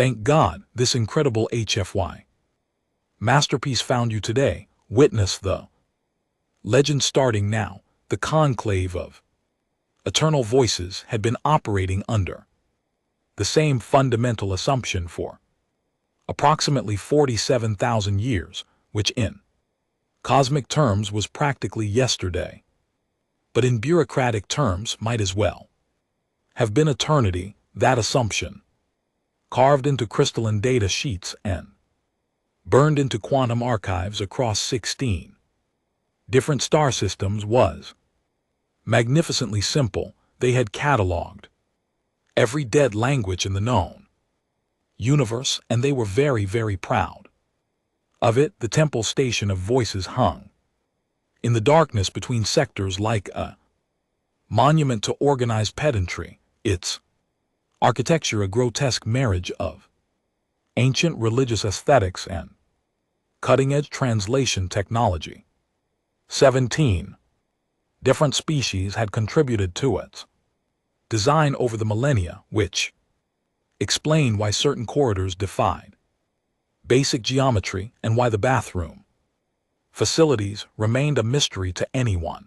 Thank God, this incredible HFY masterpiece found you today. Witness the legend starting now. The conclave of eternal voices had been operating under the same fundamental assumption for approximately 47,000 years, which in cosmic terms was practically yesterday, but in bureaucratic terms might as well have been eternity. That assumption, carved into crystalline data sheets and burned into quantum archives across 16 different star systems, was magnificently simple. They had cataloged every dead language in the known universe, and they were very, very proud of it. The temple station of voices hung in the darkness between sectors like a monument to organized pedantry, its architecture a grotesque marriage of ancient religious aesthetics and cutting-edge translation technology. 17 different species had contributed to its design over the millennia, which explained why certain corridors defied basic geometry and why the bathroom facilities remained a mystery to anyone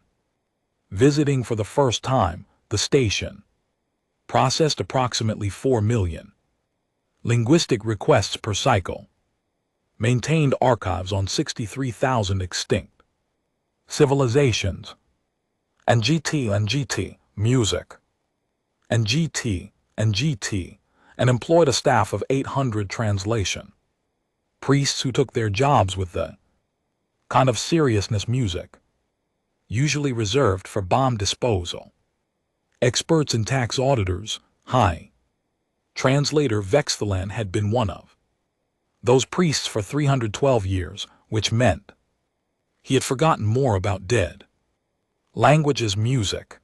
visiting for the first time. The station processed approximately 4 million linguistic requests per cycle, maintained archives on 63,000 extinct civilizations, and GT music, and GT, and employed a staff of 800 translation priests who took their jobs with the kind of seriousness music usually reserved for bomb disposal. Experts and tax auditors. High translator Vexthalan had been one of those priests for 312 years, which meant he had forgotten more about dead languages music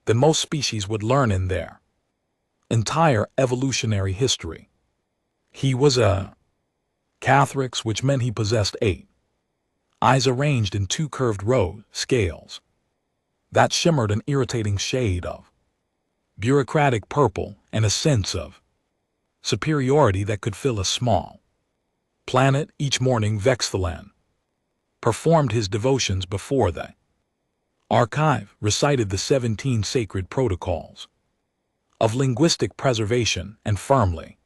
than most species would learn in their entire evolutionary history. He was a Catholic, which meant he possessed 8 eyes arranged in 2 curved row scales that shimmered an irritating shade of bureaucratic purple, and a sense of superiority that could fill a small planet. Each morning Vexthalan performed his devotions before the archive, recited the 17 sacred protocols of linguistic preservation, and firmly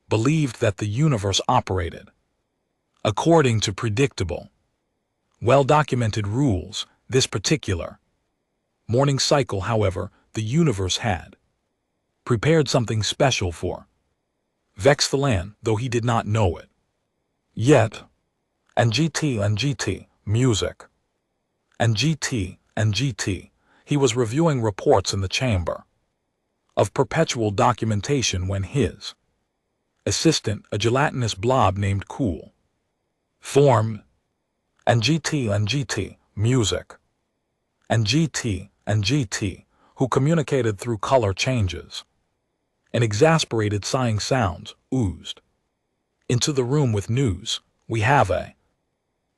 believed that the universe operated according to predictable, well-documented rules. This particular morning cycle, however, the universe had prepared something special for Vexthalan, though he did not know it yet. And GT music, and GT, he was reviewing reports in the chamber of perpetual documentation when his assistant, a gelatinous blob named Cool Form, and GT music, and GT, who communicated through color changes and exasperated sighing sounds, oozed into the room with news. We have a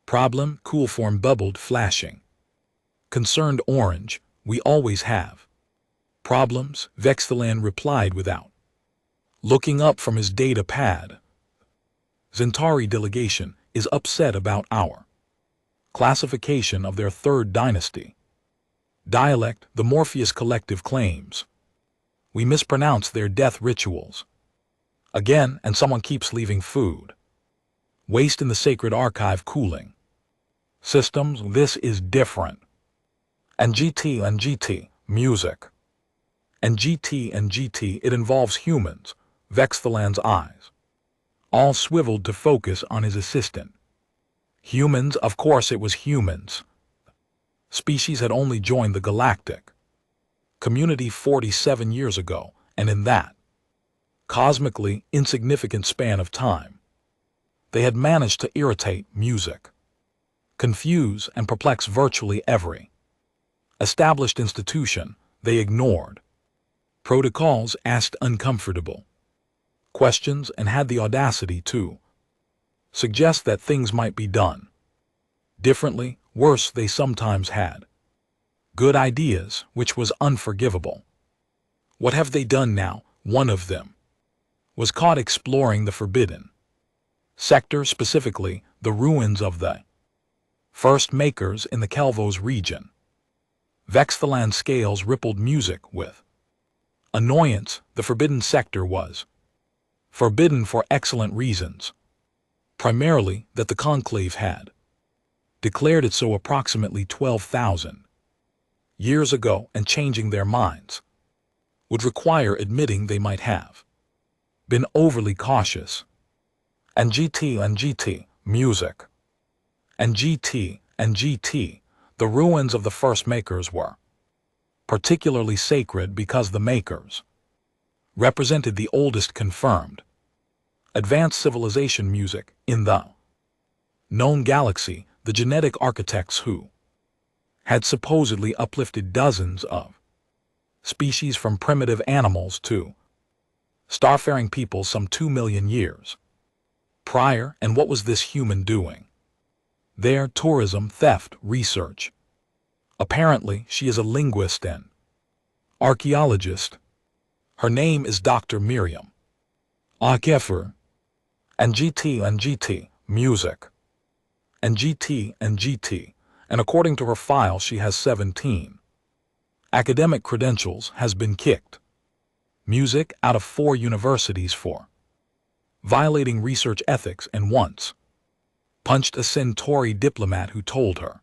problem. Cool Form bubbled, flashing concerned orange. We always have problems, Vexthalan replied without looking up from his data pad. Zentari delegation is upset about our classification of their 3rd dynasty dialect, the Morpheus Collective claims. We mispronounce their death rituals again, and someone keeps leaving food waste in the sacred archive cooling systems. This is different. And GT music, and GT, it involves humans. Vexthalan's eyes all swiveled to focus on his assistant. Humans, of course it was humans. Species had only joined the galactic community 47 years ago, and in that cosmically insignificant span of time, they had managed to irritate music, confuse and perplex virtually every established institution. They ignored protocols, asked uncomfortable questions, and had the audacity to suggest that things might be done differently. Worse, they sometimes had good ideas, which was unforgivable. What have they done now? One of them was caught exploring the forbidden sector, specifically the ruins of the first makers in the Kelvos region. Vexthalan scales rippled music with annoyance. The forbidden sector was forbidden for excellent reasons, primarily that the conclave had declared it so approximately 12,000 years ago, and changing their minds would require admitting they might have been overly cautious. And GT, music. And GT, the ruins of the first makers were particularly sacred because the makers represented the oldest confirmed advanced civilization music in the known galaxy, the genetic architects who had supposedly uplifted dozens of species from primitive animals to starfaring peoples some 2 million years prior. And what was this human doing there? Tourism, theft, research. Apparently, she is a linguist and archaeologist. Her name is Dr. Miriam HFY. And GT, music. And GT, and according to her file, she has 17 academic credentials, has been kicked music out of 4 universities for violating research ethics, and once punched a Centauri diplomat who told her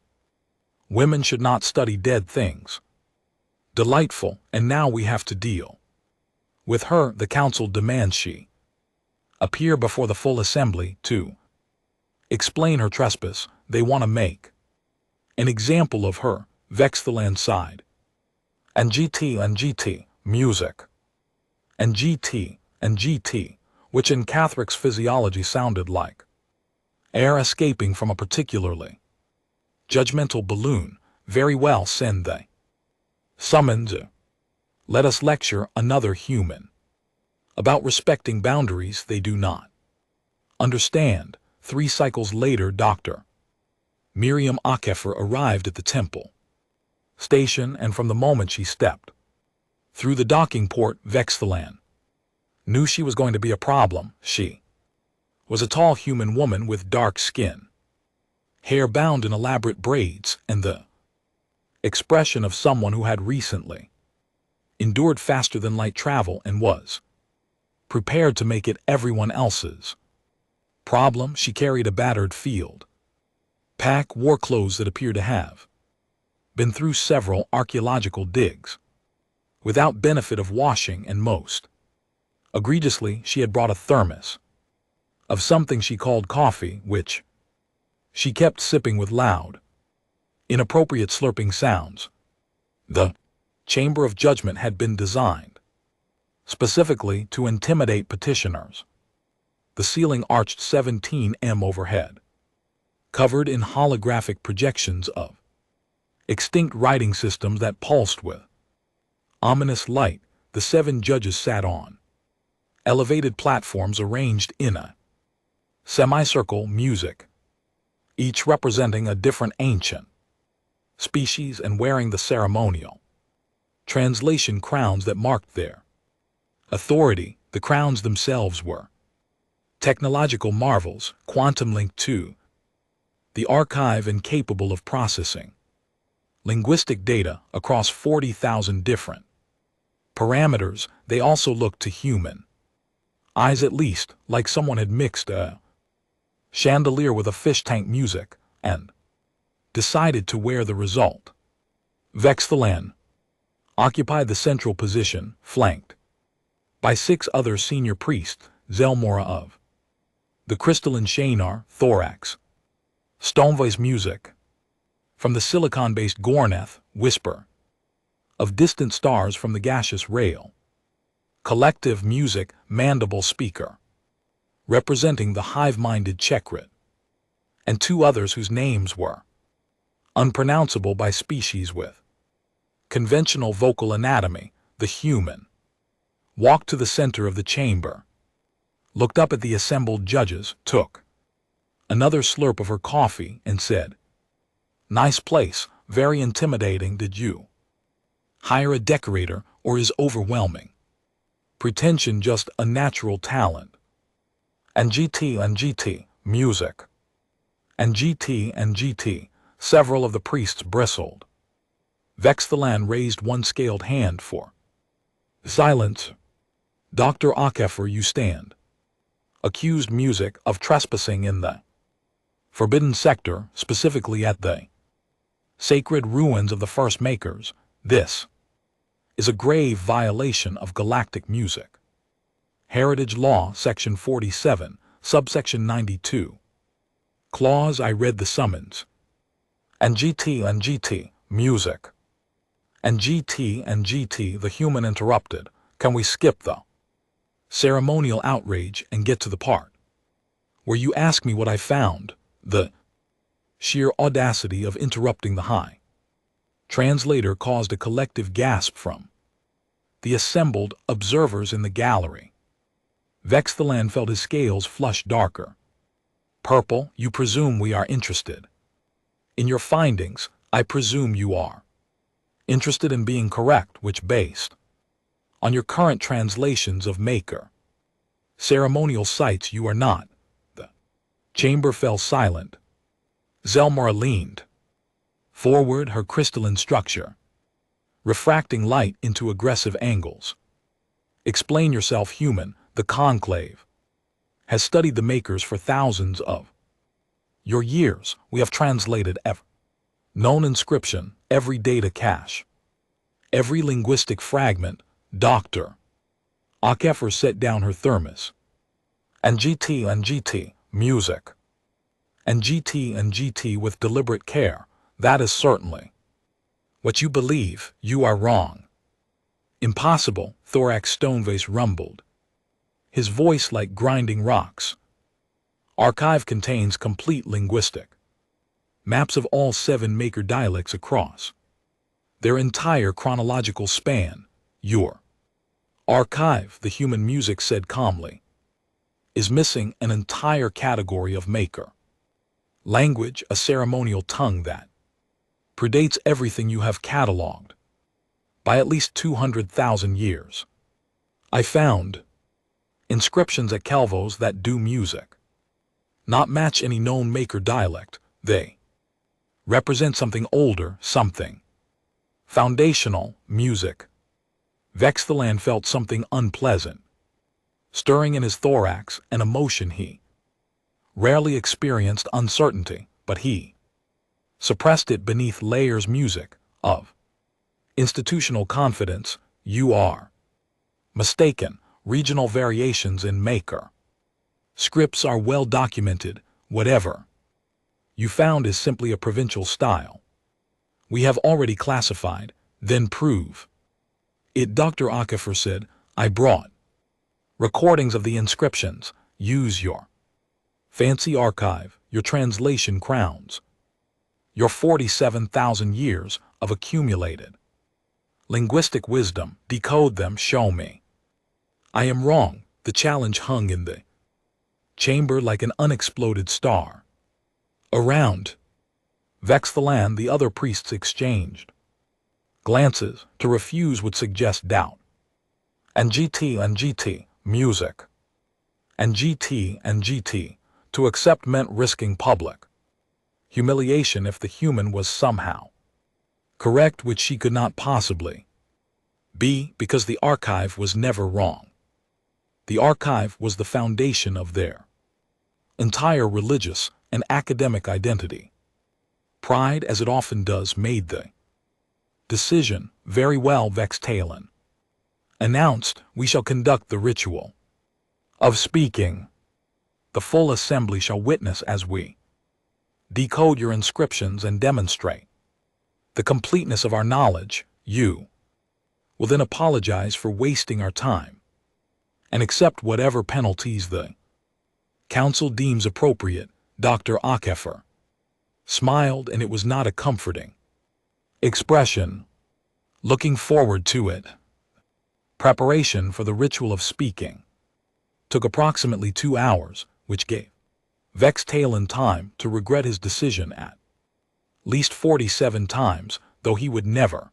women should not study dead things. Delightful. And now we have to deal with her. The council demands she appear before the full assembly to explain her trespass. They want to make an example of her. Vexthalan sighed. And GT, music. And GT, which in Catheric's physiology sounded like air escaping from a particularly judgmental balloon. Very well, send the summons. Let us lecture another human about respecting boundaries they do not understand. 3 cycles later, Dr. Miriam HFY arrived at the temple station, and from the moment she stepped through the docking port, Vexthalan knew she was going to be a problem. She was a tall human woman with dark skin, hair bound in elaborate braids, and the expression of someone who had recently endured faster-than-light travel and was prepared to make it everyone else's problem. She carried a battered field pack, wore clothes that appeared to have been through several archaeological digs without benefit of washing, and most egregiously, she had brought a thermos of something she called coffee, which she kept sipping with loud, inappropriate slurping sounds. The chamber of judgment had been designed specifically to intimidate petitioners. The ceiling arched 17 m overhead, covered in holographic projections of extinct writing systems that pulsed with ominous light. The 7 judges sat on elevated platforms arranged in a semicircle, music, each representing a different ancient species and wearing the ceremonial translation crowns that marked their authority. The crowns themselves were technological marvels, quantum linked to the archive and capable of processing linguistic data across 40,000 different parameters. They also looked to human eyes, at least, like someone had mixed a chandelier with a fish tank music and decided to wear the result. Vexthalan occupied the central position, flanked by 6 other senior priests. Zelmora of the crystalline Shainar, thorax, stonevoice music. From the silicon-based Gorneth, whisper of distant stars from the gaseous rail. Collective music, mandible speaker, representing the hive-minded Chekrit, and 2 others whose names were unpronounceable by species with conventional vocal anatomy. The human walked to the center of the chamber, looked up at the assembled judges, took another slurp of her coffee, and said, "Nice place, very intimidating. Did you hire a decorator, or is overwhelming Pretension just a natural talent. And GT, music. And GT, several of the priests bristled. Vexthalan raised one scaled hand for silence. Dr. Akefer, you stand. Accused music of trespassing in the forbidden sector, specifically at the sacred ruins of the first makers. This is a grave violation of galactic music. Heritage Law, Section 47, Subsection 92. Clause I read the summons. And GT, music. And GT, the human interrupted. Can we skip the ceremonial outrage and get to the part where you ask me what I found? The sheer audacity of interrupting the high translator caused a collective gasp from the assembled observers in the gallery. Vexthalan felt his scales flush darker. Purple, you presume we are interested in your findings. I presume you are interested in being correct, which based on your current translations of Maker ceremonial sites you are not. The chamber fell silent. Zelmar leaned forward, her crystalline structure refracting light into aggressive angles. Explain yourself, human. The conclave has studied the makers for thousands of your years. We have translated every known inscription, every data cache, every linguistic fragment. Dr. Akefer set down her thermos. And GT, music. And GT with deliberate care. That is certainly what you believe. You are wrong. Impossible, Thorax Stonevase rumbled, his voice like grinding rocks. Archive contains complete linguistic maps of all 7 Maker dialects across their entire chronological span. Your archive, the human music said calmly, is missing an entire category of Maker language, a ceremonial tongue that predates everything you have cataloged by at least 200,000 years. I found inscriptions at Calvos that do music not match any known Maker dialect. They represent something older, something foundational. Music. Vexthalan felt something unpleasant stirring in his thorax, an emotion he rarely experienced. Uncertainty, but he suppressed it beneath layers music of institutional confidence. You are mistaken. Regional variations in Maker scripts are well documented. Whatever you found is simply a provincial style. We have already classified. Then prove it, Dr. Akefer said. I brought recordings of the inscriptions. Use your fancy archive, your translation crowns, your 47,000 years of accumulated linguistic wisdom. Decode them. Show me I am wrong. The challenge hung in the chamber like an unexploded star. Around Vexthalan, the other priests exchanged glances. To refuse would suggest doubt. And GT, music. And GT, to accept meant risking public humiliation if the human was somehow correct, which she could not possibly be, because the archive was never wrong. The archive was the foundation of their entire religious and academic identity. Pride, as it often does, made the decision. Very well, Vexthalan announced. We shall conduct the ritual of speaking. The full assembly shall witness as we decode your inscriptions and demonstrate the completeness of our knowledge. You will then apologize for wasting our time and accept whatever penalties the council deems appropriate. Dr. Akefer smiled, and it was not a comforting expression. Looking forward to it. Preparation for the ritual of speaking took approximately 2 hours, which gave Vexthalan time to regret his decision at least 47 times, though he would never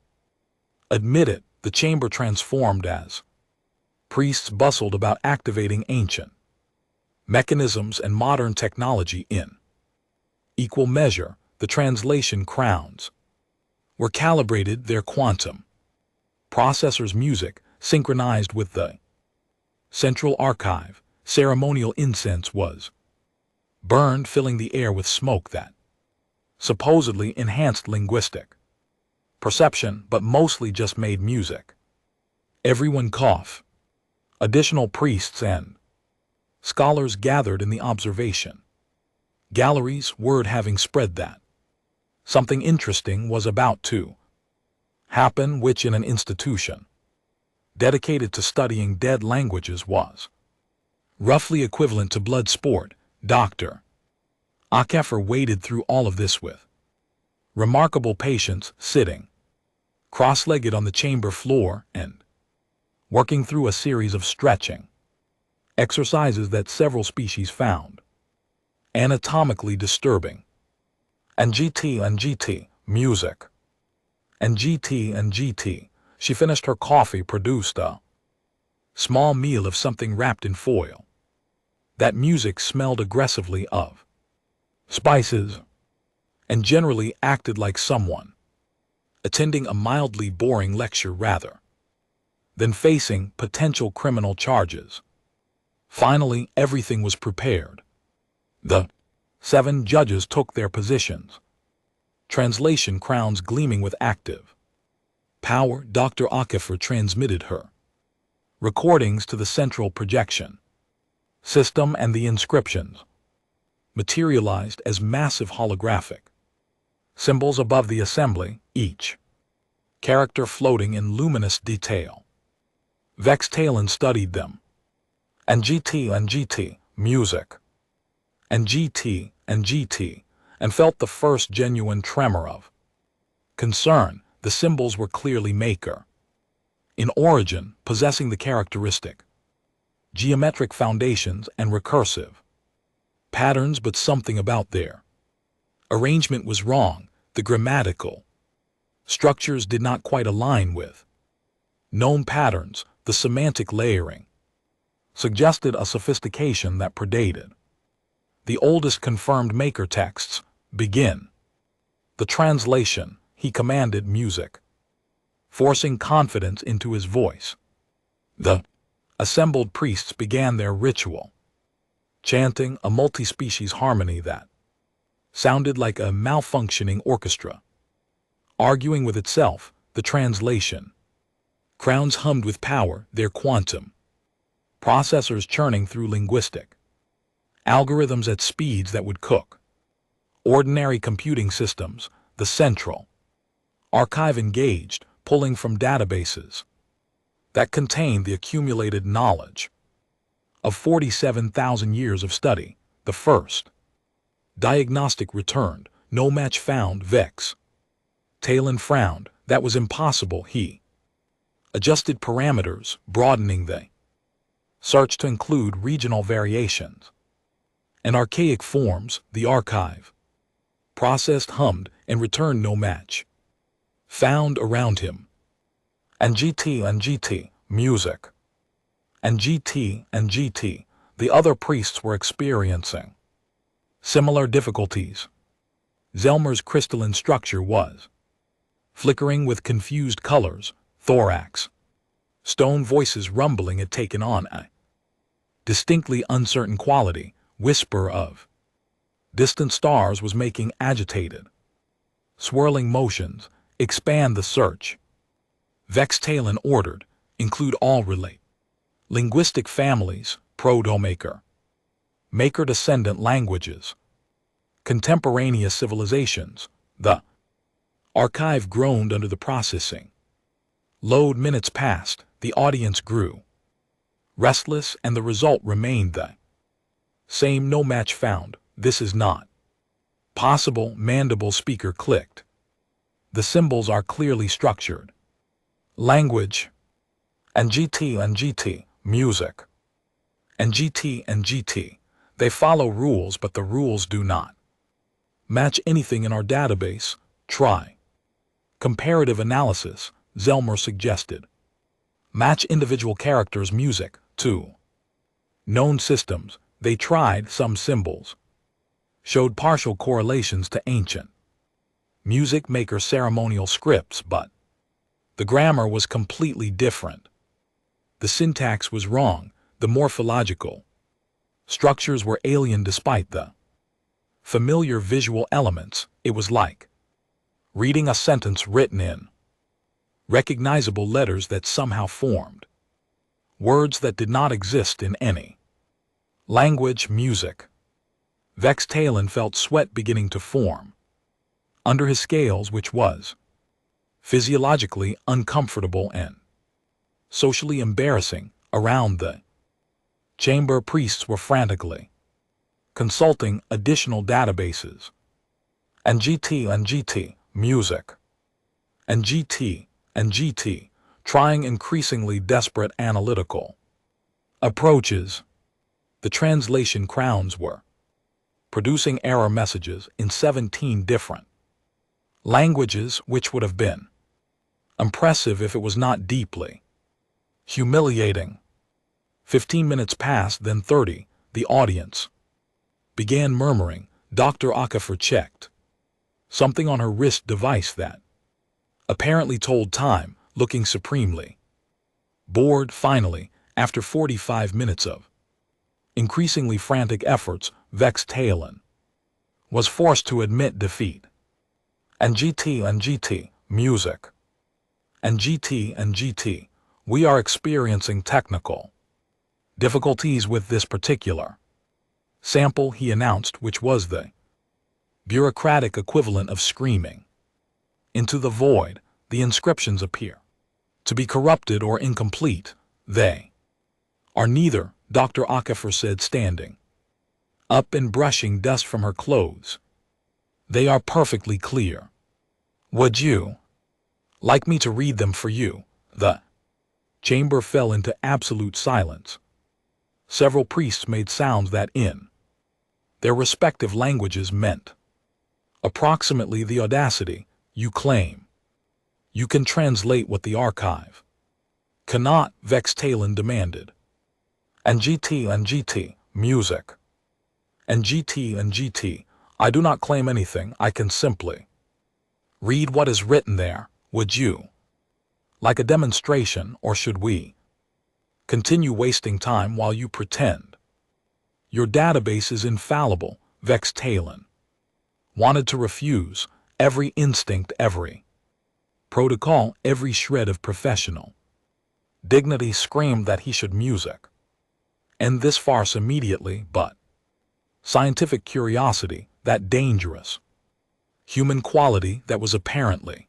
admit it. The chamber transformed as Priests bustled about activating ancient mechanisms and modern technology in equal measure. The translation crowns were calibrated, their quantum processors' music synchronized with the central archive. Ceremonial incense was burned, filling the air with smoke that supposedly enhanced linguistic perception, but mostly just made music. Everyone coughed. Additional priests and scholars gathered in the observation galleries, word having spread that something interesting was about to happen, which in an institution dedicated to studying dead languages was roughly equivalent to blood sport. Dr. HFY waded through all of this with remarkable patience, sitting cross-legged on the chamber floor and working through a series of stretching exercises that several species found anatomically disturbing. And GT, music. And GT. She finished her coffee, produced a small meal of something wrapped in foil. That music smelled aggressively of spices and generally acted like someone attending a mildly boring lecture rather than facing potential criminal charges. Finally, everything was prepared. The 7 judges took their positions, translation crowns gleaming with active power. Dr. HFY transmitted her recordings to the central projection system, and the inscriptions materialized as massive holographic symbols above the assembly, each character floating in luminous detail. Vex Talon studied them. And GT, music. And GT, and felt the first genuine tremor of concern. The symbols were clearly Maker in origin, possessing the characteristic geometric foundations and recursive patterns, but something about their arrangement was wrong. The grammatical structures did not quite align with known patterns. The semantic layering suggested a sophistication that predated the oldest confirmed Maker texts. Begin the translation, he commanded, music forcing confidence into his voice. The assembled priests began their ritual, chanting a multi-species harmony that sounded like a malfunctioning orchestra, arguing with itself. The translation crowns hummed with power, their quantum processors churning through linguistic algorithms at speeds that would cook ordinary computing systems. The central archive engaged, pulling from databases that contained the accumulated knowledge of 47,000 years of study. The first diagnostic returned, no match found. Vex Talon frowned. That was impossible. He adjusted parameters, broadening the search to include regional variations and archaic forms. The archive processed, hummed, and returned no match found around him. And GT, music. And GT, the other priests were experiencing similar difficulties. Zelmer's crystalline structure was flickering with confused colors. Thorax stone voices rumbling had taken on a distinctly uncertain quality. Whisper of distant stars was making agitated, swirling motions. Expand the search, Vex Talon ordered. Include all relate linguistic families, Proto-Maker, Maker-descendant languages, contemporaneous civilizations. The archive groaned under the processing load. Minutes passed. The audience grew restless, and the result remained the same. No match found. This is not possible. Mandible speaker clicked. The symbols are clearly structured. Language. And GT, music. And GT, they follow rules, but the rules do not match anything in our database. Try comparative analysis, Zelmer suggested. Match individual characters' music, too. Known systems, they tried some symbols. Showed partial correlations to ancient music maker ceremonial scripts, but the grammar was completely different. The syntax was wrong, the morphological structures were alien despite the familiar visual elements. It was like reading a sentence written in recognizable letters that somehow formed words that did not exist in any language. Music. Vex Talon felt sweat beginning to form under his scales, which was physiologically uncomfortable and socially embarrassing. Around the chamber, priests were frantically consulting additional databases. And GT, music. And GT, trying increasingly desperate analytical approaches. The translation crowns were producing error messages in 17 different languages, which would have been impressive if it was not deeply humiliating. 15 minutes passed, then 30. The audience began murmuring. Dr. Akafor checked something on her wrist device that apparently told time, looking supremely bored. Finally, after 45 minutes of increasingly frantic efforts, Vex Talon was forced to admit defeat. And GT, music. And GT, we are experiencing technical difficulties with this particular sample, he announced, which was the bureaucratic equivalent of screaming into the void. The inscriptions appear to be corrupted or incomplete. They are neither, Dr. Akafor said, standing up and brushing dust from her clothes. They are perfectly clear. Would you like me to read them for you? The chamber fell into absolute silence. Several priests made sounds that in their respective languages meant approximately the audacity. You claim you can translate what the archive cannot, Vex Talon demanded. And GT, music. And GT, I do not claim anything. I can simply read what is written there. Would you like a demonstration, or should we continue wasting time while you pretend your database is infallible? Vex Talon wanted to refuse. Every instinct, every protocol, every shred of professional dignity screamed that he should music end this farce immediately, but scientific curiosity, that dangerous human quality that was apparently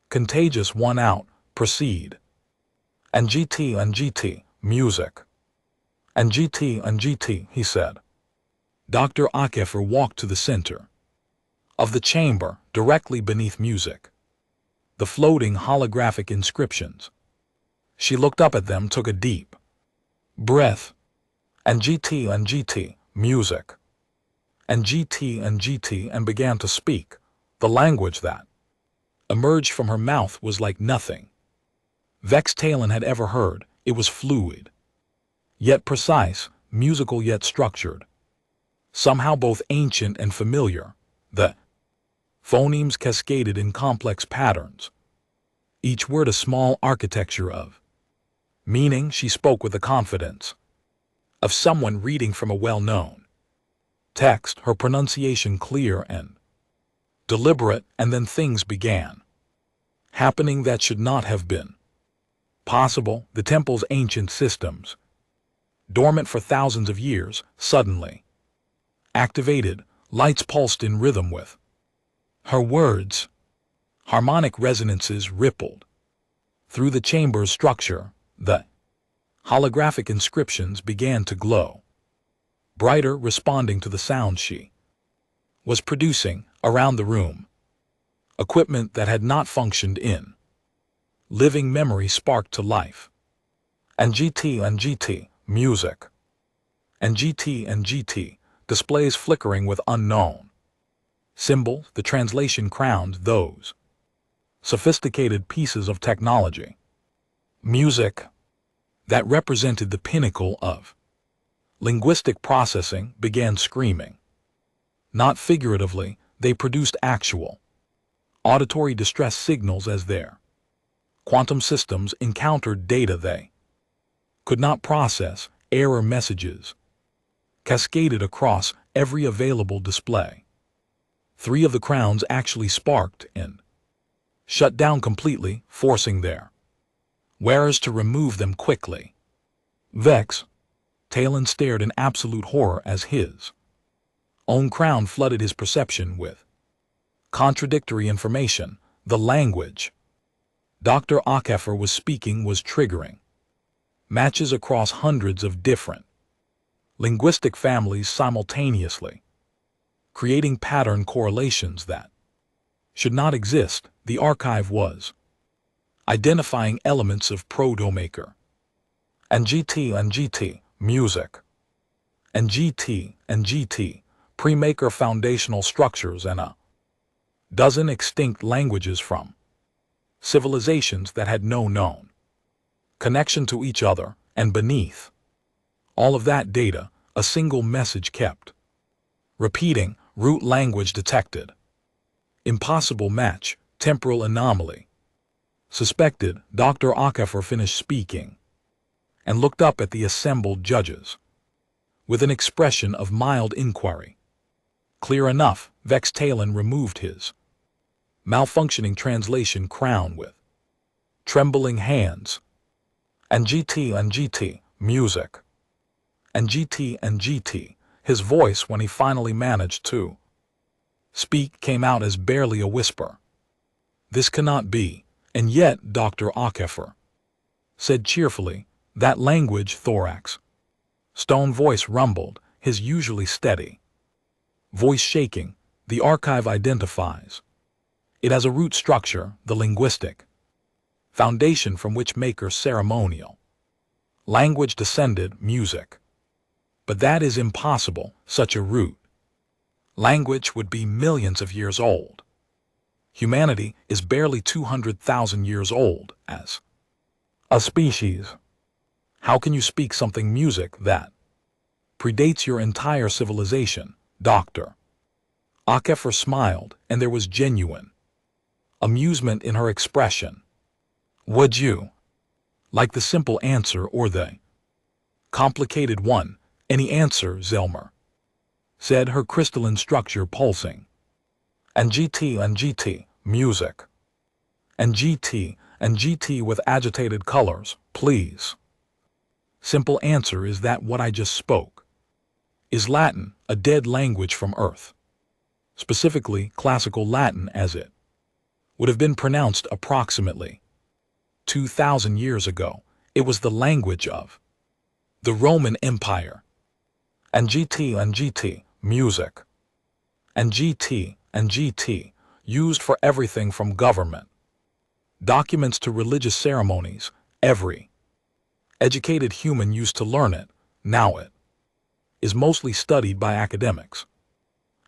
contagious, won out. Proceed. And GT, music. And GT, he said. Dr. Akafor walked to the center of the chamber, directly beneath music, the floating holographic inscriptions. She looked up at them, took a deep breath. And GT, music. And GT, and began to speak. The language that emerged from her mouth was like nothing Vex Talon had ever heard. It was fluid, yet precise, musical yet structured, somehow both ancient and familiar. The phonemes cascaded in complex patterns, each word a small architecture of meaning. She spoke with the confidence of someone reading from a well-known text, her pronunciation clear and deliberate. And then things began happening that should not have been possible. The temple's ancient systems, dormant for thousands of years, suddenly activated. Lights pulsed in rhythm with her words. Harmonic resonances rippled through the chamber's structure. The holographic inscriptions began to glow brighter, responding to the sound she was producing. Around the room, equipment that had not functioned in living memory sparked to life. And GT, music. And GT, displays flickering with unknown symbols. The translation crowned those sophisticated pieces of technology Music that represented the pinnacle of linguistic processing began screaming. Not figuratively, they produced actual auditory distress signals as their quantum systems encountered data they could not process. Error messages cascaded across every available display. 3 of the crowns actually sparked and shut down completely, forcing their wearers to remove them quickly. Vex, Talon stared in absolute horror as his own crown flooded his perception with contradictory information. The language Dr. HFY was speaking was triggering matches across hundreds of different linguistic families simultaneously, creating pattern correlations that should not exist. The archive was identifying elements of Proto-Maker and GT music and GT pre-Maker foundational structures and a dozen extinct languages from civilizations that had no known connection to each other, and beneath all of that data, a single message kept repeating: root language detected, impossible match, temporal anomaly suspected. Dr. HFY finished speaking and looked up at the assembled judges with an expression of mild inquiry. Clear enough. Vex Talon removed his malfunctioning translation crown with trembling hands. And GT music and GT. His voice, when he finally managed to speak, came out as barely a whisper. This cannot be. And yet, Dr. HFY said cheerfully, that language, thorax. Stone voice rumbled, his usually steady voice shaking. The archive identifies it as a root structure, the linguistic foundation from which Maker ceremonial language descended. Music. But that is impossible. Such a root language would be millions of years old. Humanity is barely 200,000 years old as a species. How can you speak something music that predates your entire civilization? Dr. HFY smiled, and there was genuine amusement in her expression. Would you like the simple answer or the complicated one? Any answer, Zelmer said, her crystalline structure pulsing. And GT music and GT with agitated colors, please. Simple answer. Is that what I just spoke? Is Latin a dead language from Earth? Specifically, classical Latin, as it would have been pronounced approximately 2,000 years ago. It was the language of the Roman Empire. And GT music and GT used for everything from government documents to religious ceremonies. Every educated human used to learn it. Now it is mostly studied by academics.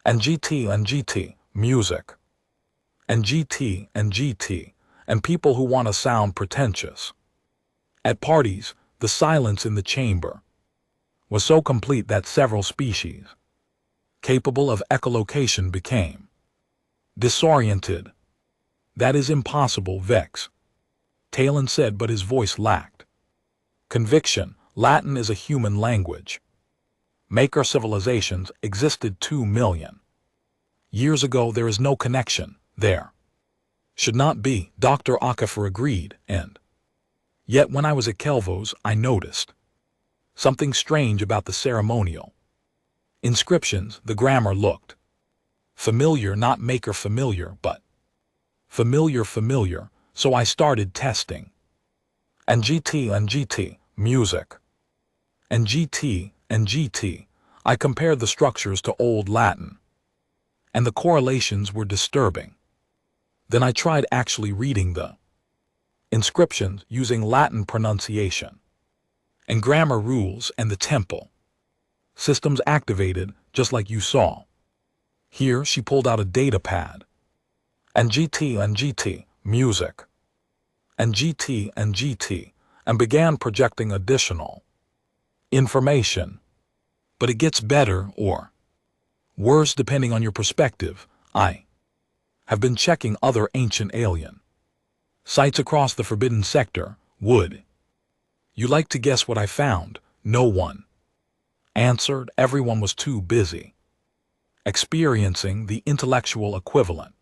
And GT music and GT and people who want to sound pretentious. At parties, the silence in the chamber was so complete that several species capable of echolocation became disoriented. That is impossible, Vex Talon said, but his voice lacked conviction. Latin is a human language. Maker civilizations existed 2 million years ago. There is no connection there. Should not be. Dr. HFY agreed, and yet when I was at Kelvo's, I noticed something strange about the ceremonial inscriptions. The grammar looked familiar, not Maker familiar, but familiar, so I started testing. And GT music and GT. I compared the structures to Old Latin, and the correlations were disturbing. Then I tried actually reading the inscriptions using Latin pronunciation and grammar rules, and the temple systems activated just like you saw. Here she pulled out a data pad. And GT music and GT and began projecting additional information. But it gets better or worse depending on your perspective. I have been checking other ancient alien sites across the forbidden sector. Would you like to guess what I found? No one answered. Everyone was too busy experiencing the intellectual equivalent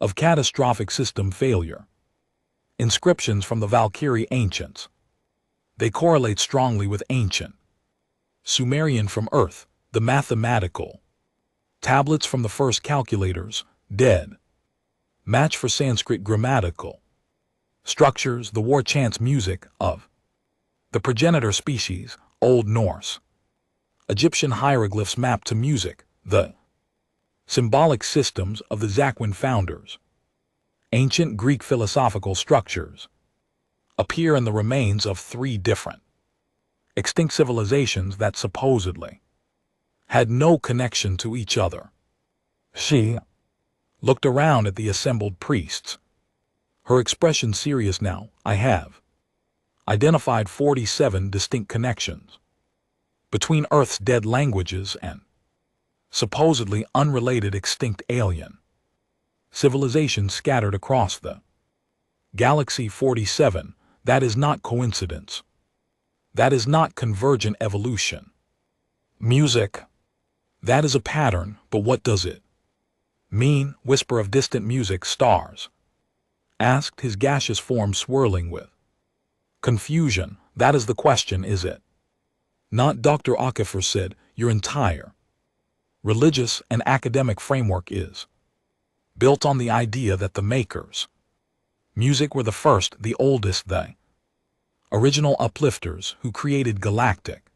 of catastrophic system failure. Inscriptions from the Valkyrie ancients. They correlate strongly with ancient Sumerian from Earth, the mathematical tablets from the first calculators, dead match for Sanskrit grammatical structures, the war chants music of the progenitor species, Old Norse, Egyptian hieroglyphs mapped to music, the symbolic systems of the Zakwin founders, ancient Greek philosophical structures appear in the remains of 3 different extinct civilizations that supposedly had no connection to each other. She looked around at the assembled priests, her expression serious now. I have identified 47 distinct connections between Earth's dead languages and supposedly unrelated extinct alien civilizations scattered across the galaxy. 47. That is not coincidence. That is not convergent evolution. Music. That is a pattern, but what does it mean? Whisper of distant music. Stars asked, his gaseous form swirling with confusion. That is the question, is it not? Dr. Akifer said, your entire religious and academic framework is built on the idea that the makers music were the first, the oldest, the original uplifters who created galactic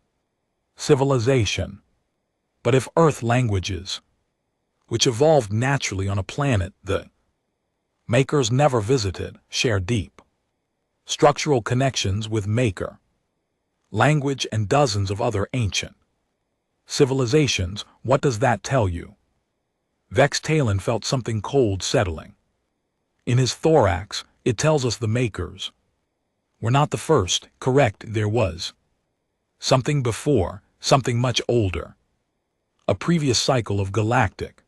civilization. But if Earth languages, which evolved naturally on a planet the makers never visited, share deep structural connections with maker language and dozens of other ancient civilizations, what does that tell you? Vex Talon felt something cold settling in his thorax. It tells us the makers were not the first. Correct, there was something before, something much older, a previous cycle of galactic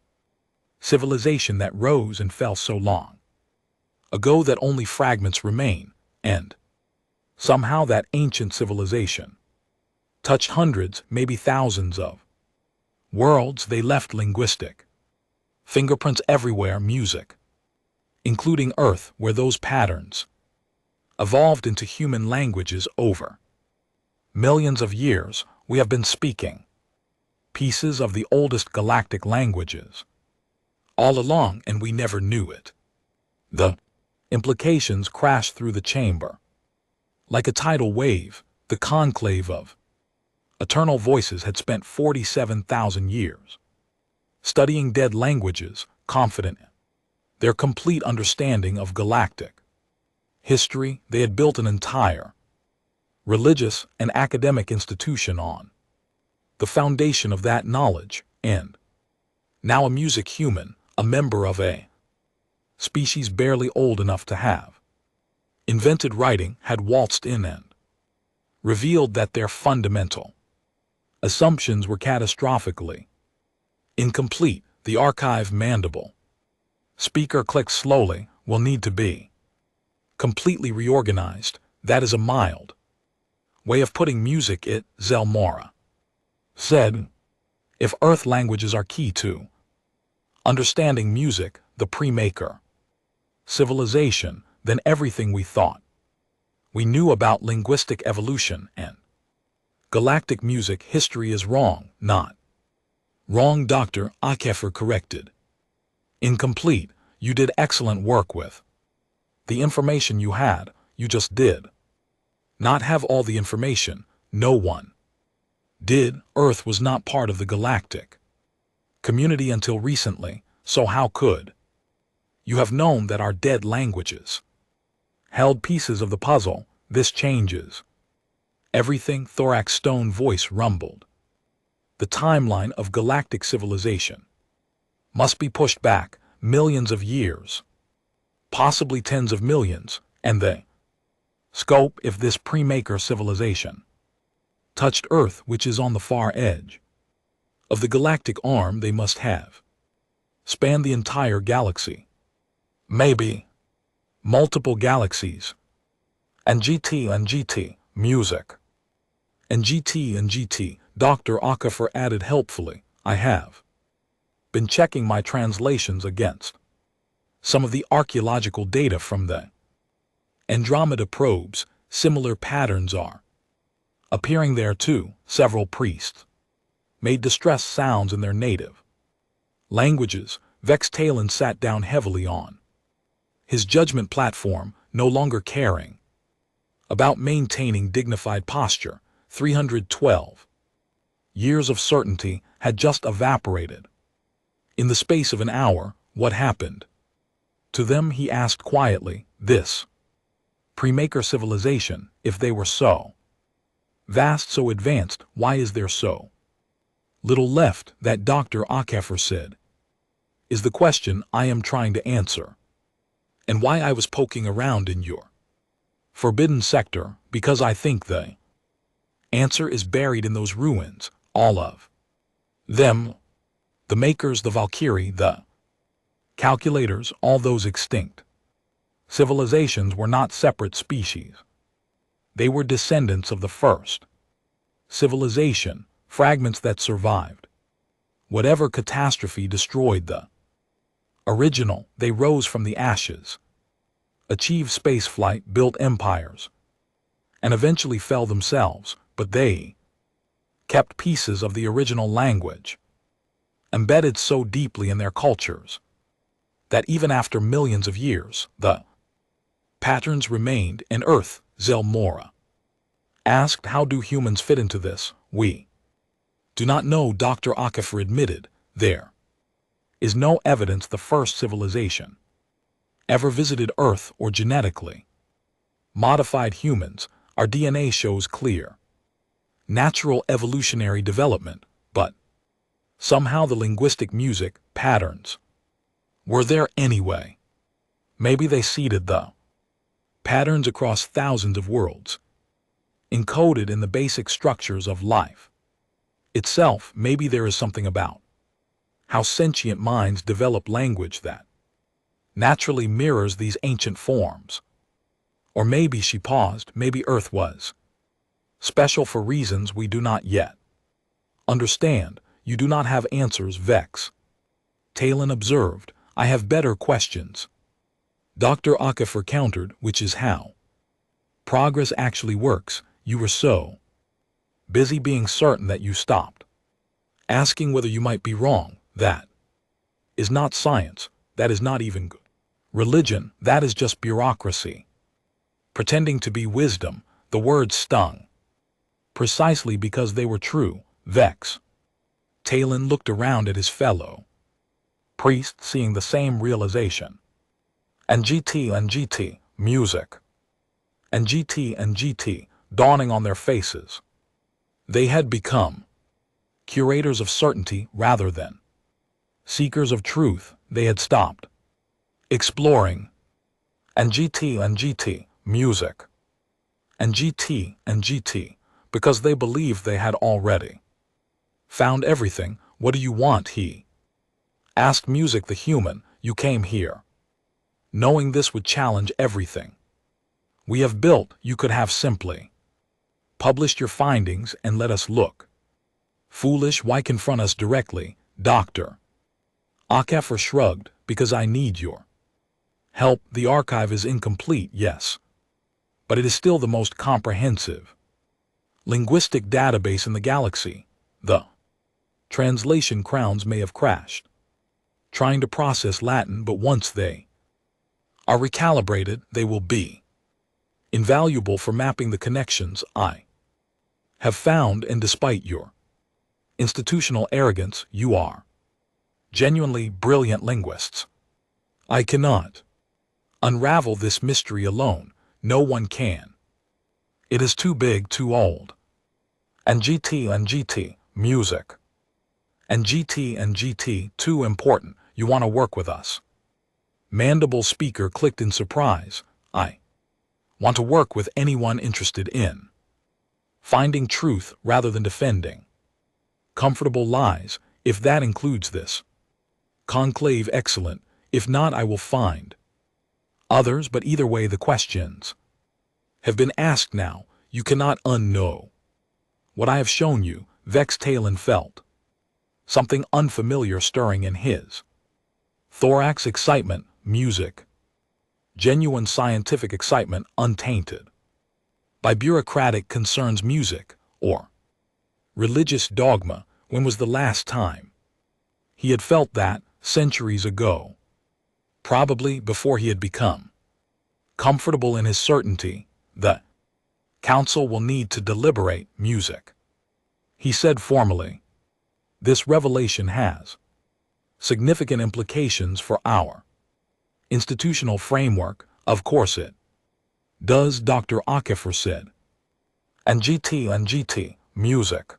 civilization that rose and fell so long ago that only fragments remain, and somehow that ancient civilization touched hundreds, maybe thousands of worlds. They left linguistic fingerprints everywhere. Music, including Earth, where those patterns evolved into human languages over millions of years. We have been speaking pieces of the oldest galactic languages all along, and we never knew it. The implications crashed through the chamber like a tidal wave. The conclave of eternal voices had spent 47,000 years studying dead languages, confident in their complete understanding of galactic history. They had built an entire religious and academic institution on the foundation of that knowledge, and now a music human, a member of a species barely old enough to have invented writing, had waltzed in and revealed that their fundamental assumptions were catastrophically incomplete. The archive mandible speaker clicked slowly, will need to be completely reorganized. That is a mild way of putting music, it, Zelmora said. If Earth languages are key to understanding music, the pre-maker civilization, then everything we thought we knew about linguistic evolution and galactic music history is wrong. Not wrong, Dr. Akefer corrected. Incomplete. You did excellent work with the information you had. You just did not have all the information. No one did. Earth was not part of the galactic community until recently, so how could you have known that our dead languages held pieces of the puzzle? This changes everything. Thorax stone voice rumbled. The timeline of galactic civilization must be pushed back millions of years, possibly tens of millions, and the Scope if this pre-maker civilization touched Earth, which is on the far edge of the galactic arm, they must have spanned the entire galaxy. Maybe multiple galaxies. And GT, music. And GT, Dr. Akafor added helpfully, I have been checking my translations against some of the archaeological data from the Andromeda probes. Similar patterns are appearing there too. Several priests made distressed sounds in their native languages. Vex Talon sat down heavily on his judgment platform, no longer caring about maintaining dignified posture. 312 years of certainty had just evaporated. In the space of an hour, what happened to them, he asked quietly. This pre-maker civilization, if they were so vast, so advanced, why is there so little left? That, Dr. Akafor said, is the question I am trying to answer. And why I was poking around in your forbidden sector, because I think the answer is buried in those ruins, all of them. The makers, the Valkyrie, the calculators, all those extinct civilizations were not separate species. They were descendants of the first civilization, fragments that survived whatever catastrophe destroyed the original. They rose from the ashes, achieved spaceflight, built empires, and eventually fell themselves, but they kept pieces of the original language embedded so deeply in their cultures that even after millions of years, the patterns remained. And Earth, Zelmora asked, how do humans fit into this? We do not know, Dr. Akafor admitted. There is no evidence the first civilization ever visited Earth or genetically modified humans. Our DNA shows clear natural evolutionary development, but somehow the linguistic music patterns were there anyway. Maybe they seeded the patterns across thousands of worlds, encoded in the basic structures of life itself. Maybe there is something about how sentient minds develop language that naturally mirrors these ancient forms. Or maybe, she paused, maybe Earth was special for reasons we do not yet understand. You do not have answers, Vex Talon observed. I have better questions, Dr. Akafor countered, which is how progress actually works. You were so busy being certain that you stopped asking whether you might be wrong. That is not science. That is not even good religion. That is just bureaucracy pretending to be wisdom. The words stung precisely because they were true. Vex Talon looked around at his fellow priests, seeing the same realization. And GT, music. And GT, dawning on their faces. They had become curators of certainty rather than seekers of truth. They had stopped exploring. And GT, music. And GT, because they believed they had already found everything. What do you want? He asked music, the human. You came here knowing this would challenge everything we have built. You could have simply published your findings and let us look foolish. Why confront us directly? Dr. Akafor shrugged. Because I need your help. The archive is incomplete, yes, but it is still the most comprehensive linguistic database in the galaxy. The translation crowns may have crashed trying to process Latin, but once they are recalibrated, they will be invaluable for mapping the connections I have found. And despite your institutional arrogance, you are genuinely brilliant linguists. I cannot unravel this mystery alone. No one can. It is too big, too old. And GT, music. And GT, too important. You want to work with us? Mandible speaker clicked in surprise. I Want to work with anyone interested in finding truth rather than defending comfortable lies, if that includes this conclave. Excellent. If not, I will find others, but either way the questions have been asked now. You cannot unknow what I have shown you. Vex Talon felt something unfamiliar stirring in his thorax. Excitement, music, genuine scientific excitement, untainted by bureaucratic concerns. Music or religious dogma. When was the last time he had felt that? Centuries ago. Probably before he had become comfortable in his certainty. The council will need to deliberate. Music, he said formally. This revelation has significant implications for our institutional framework. Of course it does, Dr. Akefer said. And GT, music.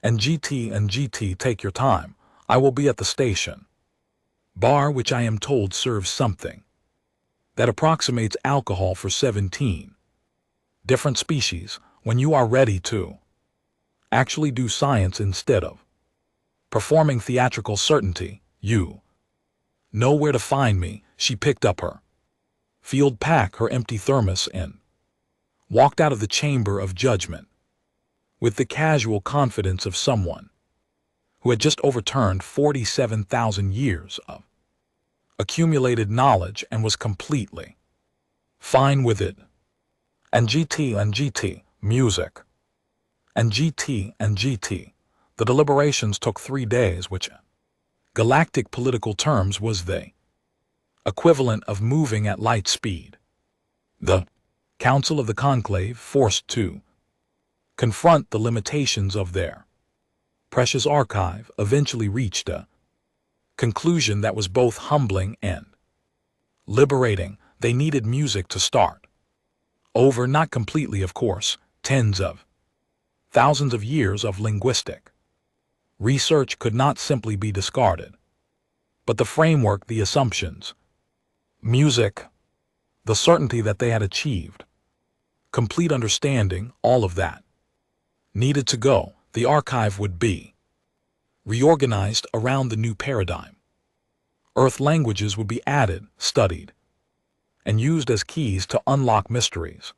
And GT, take your time. I will be at the station bar, which I am told serves something that approximates alcohol for 17 different species. When you are ready to actually do science instead of performing theatrical certainty, you know where to find me. She picked up her field pack, her empty thermos, and walked out of the chamber of judgment with the casual confidence of someone who had just overturned 47,000 years of accumulated knowledge and was completely fine with it. And GT, music. And GT. The deliberations took 3 days, which galactic political terms was the equivalent of moving at light speed. The Council of the Conclave, forced to confront the limitations of their precious archive, eventually reached a conclusion that was both humbling and liberating. They needed music to start over, not completely, of course. Tens of thousands of years of linguistic research could not simply be discarded, but the framework, the assumptions, music, the certainty that they had achieved complete understanding, all of that needed to go. The archive would be reorganized around the new paradigm. Earth languages would be added, studied, and used as keys to unlock mysteries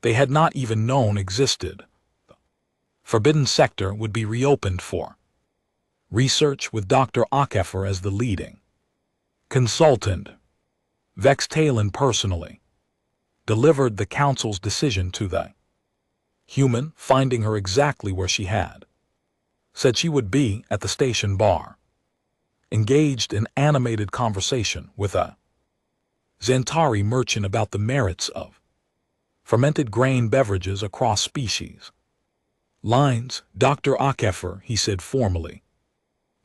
they had not even known existed. The forbidden sector would be reopened for research, with Dr. Akefer as the leading consultant. Vex Talon personally delivered the council's decision to the human, finding her exactly where she had said she would be, at the station bar, engaged in animated conversation with a Zentari merchant about the merits of fermented grain beverages across species lines. Dr. Akefer, he said formally.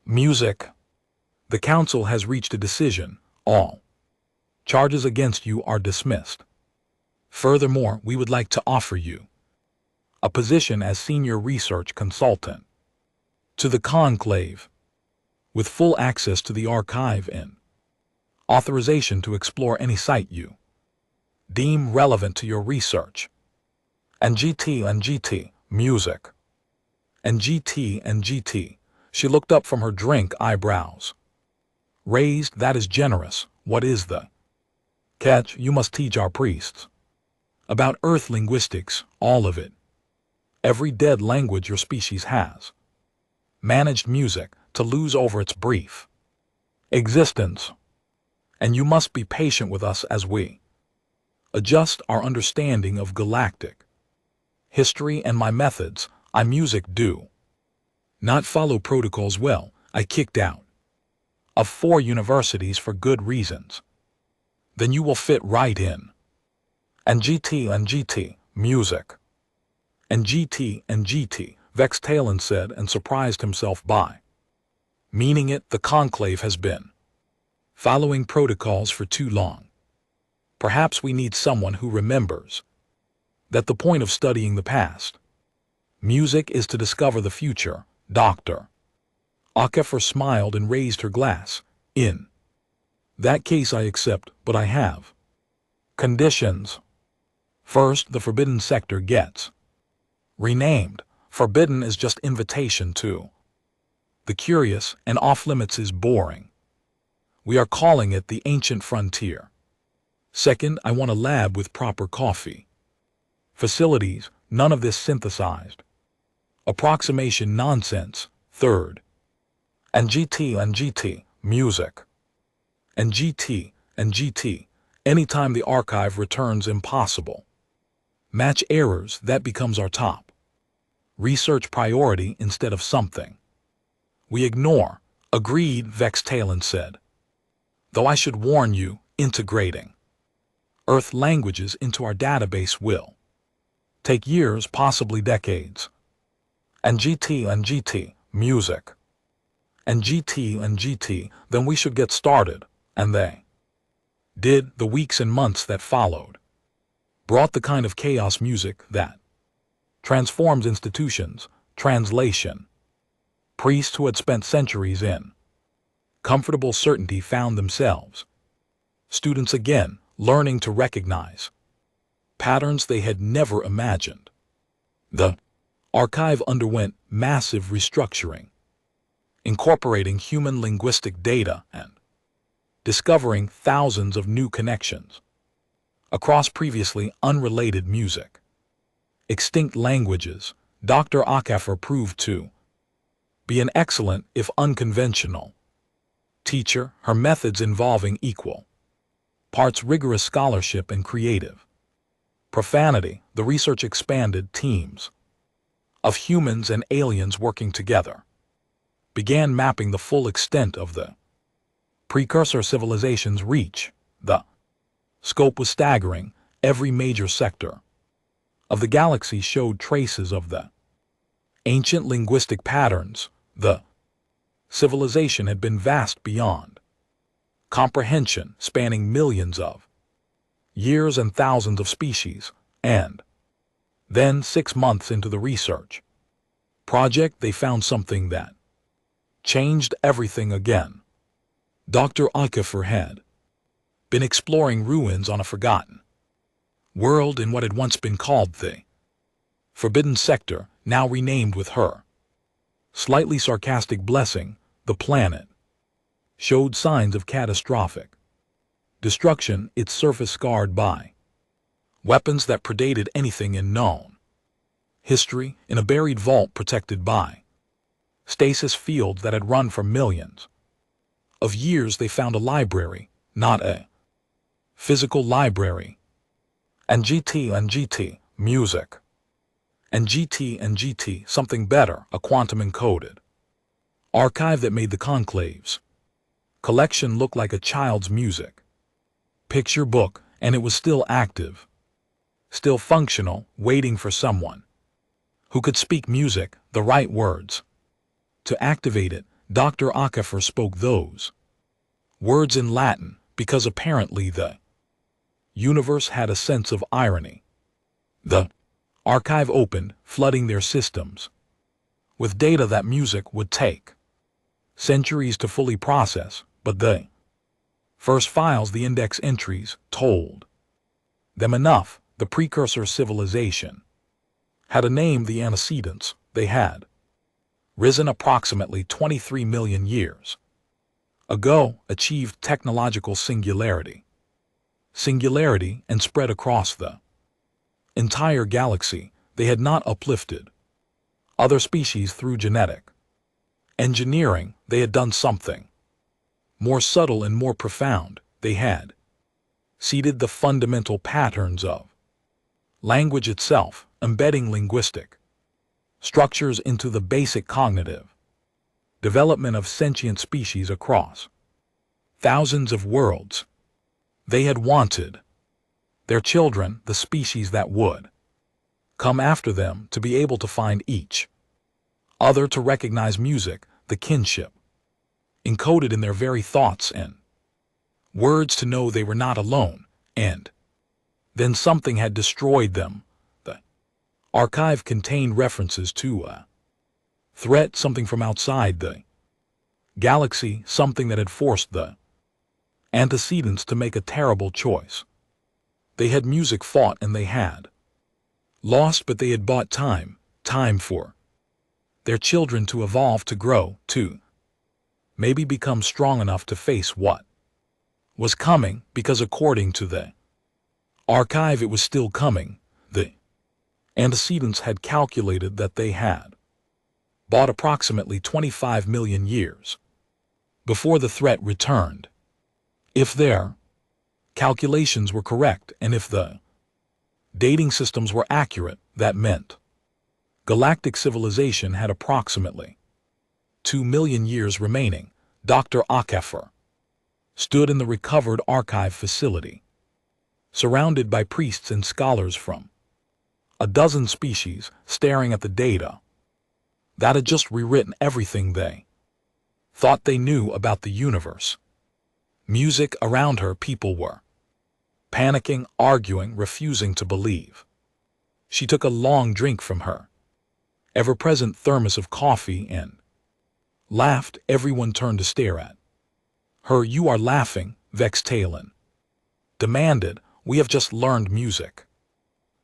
Music. The council has reached a decision. All charges against you are dismissed. Furthermore, we would like to offer you a position as senior research consultant to the conclave, with full access to the archive and authorization to explore any site you deem relevant to your research. And GT, music. And GT. She looked up from her drink, eyebrows raised. That is generous. What is the catch? You must teach our priests about Earth linguistics, all of it. Every dead language your species has managed music to lose over its brief existence. And you must be patient with us as we adjust our understanding of galactic history and my methods. I music do not follow protocols well. I kicked out of 4 universities for good reasons. Then you will fit right in. And GT, music. And GT, Vex Talon said, and surprised himself by meaning it. The conclave has been following protocols for too long. Perhaps we need someone who remembers that the point of studying the past music is to discover the future. Dr. Akefer smiled and raised her glass. In that case I accept, but I have conditions. First, the forbidden sector gets renamed. Forbidden is just invitation to the curious, and off-limits is boring. We are calling it the ancient frontier. Second, I want a lab with proper coffee facilities, none of this synthesized approximation nonsense. Third, and GT, music. And GT, anytime the archive returns impossible. Match errors, that becomes our top research priority instead of something we ignore. Agreed, Vex Talon said. Though I should warn you, integrating Earth languages into our database will take years, possibly decades. And GT, music. And GT, then we should get started. And they did. The weeks and months that followed brought the kind of chaos music that transforms institutions. Translation. Priests who had spent centuries in comfortable certainty found themselves students again, learning to recognize patterns they had never imagined. The archive underwent massive restructuring, incorporating human linguistic data and discovering thousands of new connections across previously unrelated music. Extinct languages, Dr. Akafer proved to be an excellent, if unconventional, teacher, her methods involving equal parts rigorous scholarship and creative profanity. The research expanded. Teams of humans and aliens working together began mapping the full extent of the precursor civilization's reach. The scope was staggering. Every major sector of the galaxy showed traces of the ancient linguistic patterns. The civilization had been vast beyond comprehension, spanning millions of years and thousands of species. And then, 6 months into the research project, they found something that changed everything again. Dr. Akafer had been exploring ruins on a forgotten world in what had once been called the Forbidden Sector, now renamed with her slightly sarcastic blessing. The planet showed signs of catastrophic destruction, its surface scarred by weapons that predated anything in known history. In a buried vault protected by stasis fields that had run for millions of years, they found a library, not a physical library. And GT, music. And GT, something better, a quantum encoded archive that made the conclave's collection look like a child's music picture book. And it was still active, still functional, waiting for someone who could speak music, the right words to activate it. Dr. Akafer spoke those words in Latin because apparently the universe had a sense of irony. The archive opened, flooding their systems with data that music would take centuries to fully process, but the first files, the index entries, told them enough. The precursor civilization had a name. The antecedents, they had risen approximately 23 million years ago, achieved technological singularity, and spread across the entire galaxy. They had not uplifted other species through genetic engineering. They had done something more subtle and more profound. They had seeded the fundamental patterns of language itself, embedding linguistic structures into the basic cognitive development of sentient species across thousands of worlds. They had wanted their children, the species that would come after them, to be able to find each other, to recognize music, the kinship encoded in their very thoughts and words, to know they were not alone. And then something had destroyed them. The archive contained references to a threat, something from outside the galaxy, something that had forced the antecedents to make a terrible choice. They had music fought and they had lost, but they had bought time for their children to evolve, to grow, to maybe become strong enough to face what was coming, because according to the archive it was still coming. The antecedents had calculated that they had bought approximately 25 million years before the threat returned. If their calculations were correct, and if the dating systems were accurate, that meant galactic civilization had approximately 2 million years remaining. Dr. HFY stood in the recovered archive facility, surrounded by priests and scholars from a dozen species, staring at the data that had just rewritten everything they thought they knew about the universe. Music around her, people were panicking, arguing, refusing to believe. She took a long drink from her ever-present thermos of coffee and laughed. Everyone turned to stare at her. "You are laughing," Vex Talon demanded. "We have just learned music,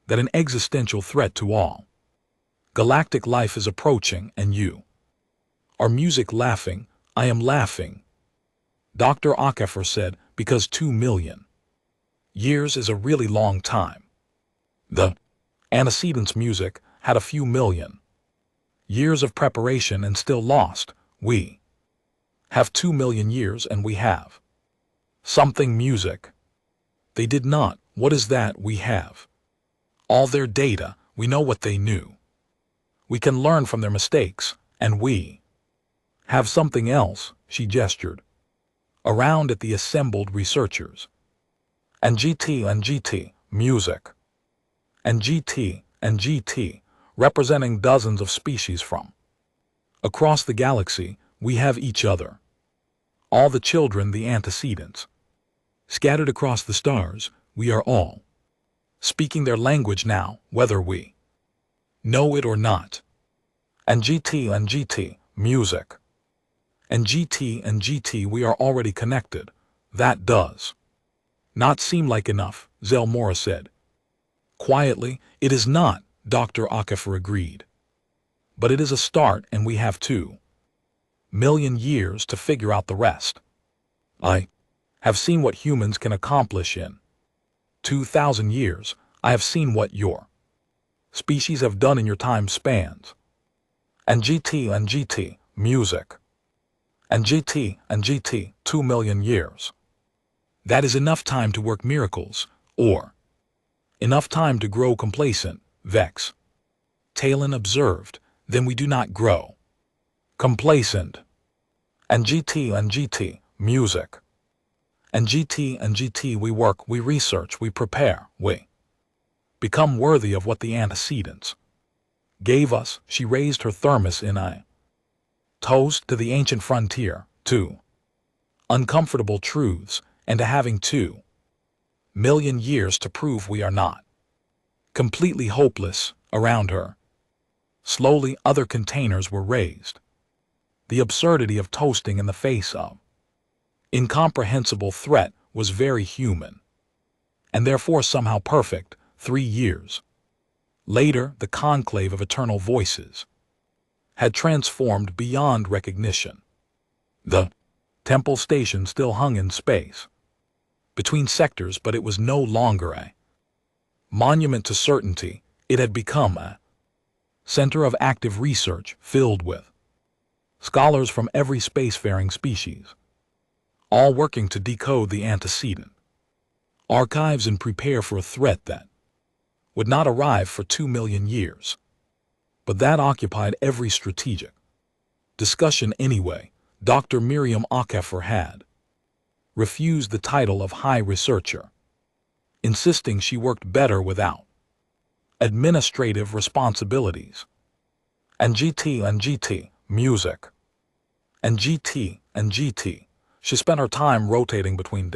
that an existential threat to all galactic life is approaching, and you are music laughing." "I am laughing," Dr. HFY said, "because 2 million years is a really long time. The antecedents' music had a few million years of preparation and still lost. We have 2 million years and we have something music. They did not. What is that? We have all their data. We know what they knew. We can learn from their mistakes, and we have something else." She gestured around at the assembled researchers. "And GT, music. And GT, representing dozens of species from across the galaxy. We have each other. All the children, the antecedents, scattered across the stars. We are all speaking their language now, whether we know it or not. And GT, music. And GT, we are already connected. That does not seem like enough," Zelmora said quietly. "It is not," Dr. HFY agreed. "But it is a start, and we have 2 million years to figure out the rest. I have seen what humans can accomplish in 2,000 years. I have seen what your species have done in your time spans. And GT, music. And GT, 2 million years. That is enough time to work miracles, or enough time to grow complacent," Vex Talon observed. "Then we do not grow complacent. And GT, music. And GT, we work, we research, we prepare, we become worthy of what the antecedents gave us." She raised her thermos in a toast to the ancient frontier, to uncomfortable truths, and to having 2 million years to prove we are not completely hopeless. Around her, slowly, other containers were raised. The absurdity of toasting in the face of incomprehensible threat was very human, and therefore somehow perfect. 3 years later, the conclave of eternal voices had transformed beyond recognition. The temple station still hung in space between sectors, but it was no longer a monument to certainty. It had become a center of active research filled with scholars from every spacefaring species, all working to decode the antecedent archives and prepare for a threat that would not arrive for 2 million years. But that occupied every strategic discussion anyway. Dr. Miriam HFY had refused the title of High Researcher, insisting she worked better without administrative responsibilities. And GT, music. And GT, she spent her time rotating between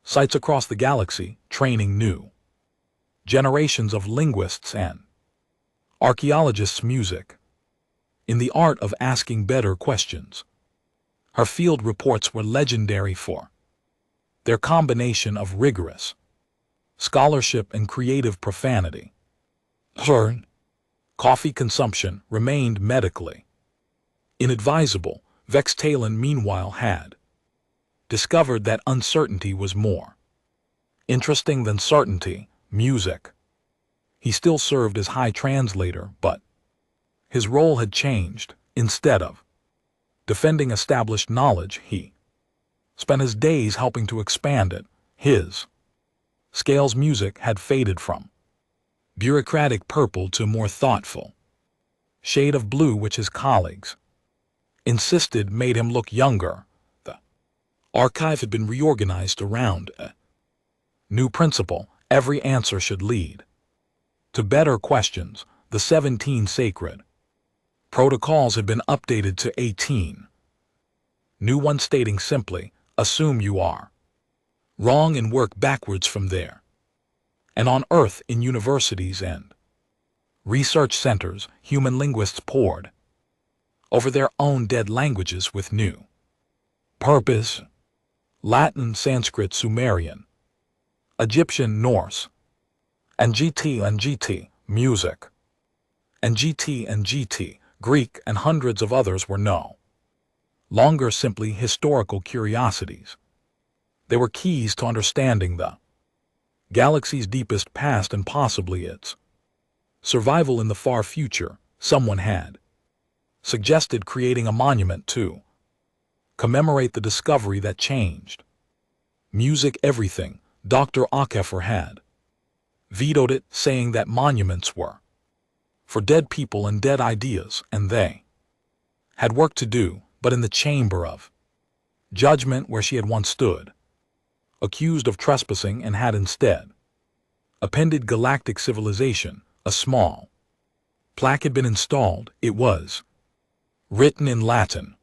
sites across the galaxy, training new generations of linguists and archaeologists. Music in the art of asking better questions. Her field reports were legendary for their combination of rigorous scholarship and creative profanity. Her coffee consumption remained medically inadvisable. Vextalin, meanwhile, had discovered that uncertainty was more interesting than certainty. Music. He still served as high translator, but his role had changed. Instead of defending established knowledge, he spent his days helping to expand it. His scales music had faded from bureaucratic purple to more thoughtful shade of blue, which his colleagues insisted made him look younger. The archive had been reorganized around a new principle: every answer should lead to better questions. The 17 sacred protocols had been updated to 18 new ones, stating simply, assume you are wrong and work backwards from there. And on Earth, in universities and research centers, human linguists pored over their own dead languages with new purpose: Latin, Sanskrit, Sumerian, Egyptian, Norse, and GT, music, and GT, Greek, and hundreds of others were no longer simply historical curiosities. They were keys to understanding the galaxy's deepest past and possibly its survival in the far future. Someone had suggested creating a monument to commemorate the discovery that changed music everything. Dr. Ackefer had vetoed it, saying that monuments were for dead people and dead ideas, and they had work to do. But in the chamber of judgment, where she had once stood, accused of trespassing, and had instead appended galactic civilization, a small plaque had been installed. It was written in Latin: